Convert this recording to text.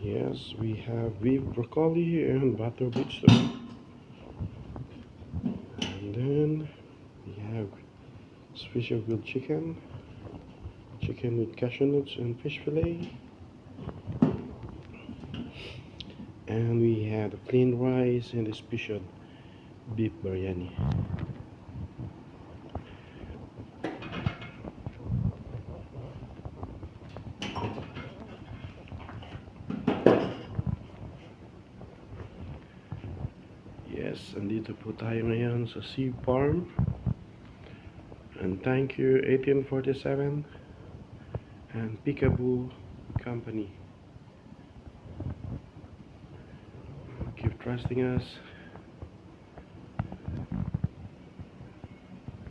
Yes, we have beef broccoli and butter vegetable. And then we have special grilled chicken, chicken with cashew nuts and fish fillet. And we have the plain rice and the special beef biryani. Yes, andito po tayo ngayon sa Sea Farm. And thank you 1847 and Peekaboo Company. Keep trusting us.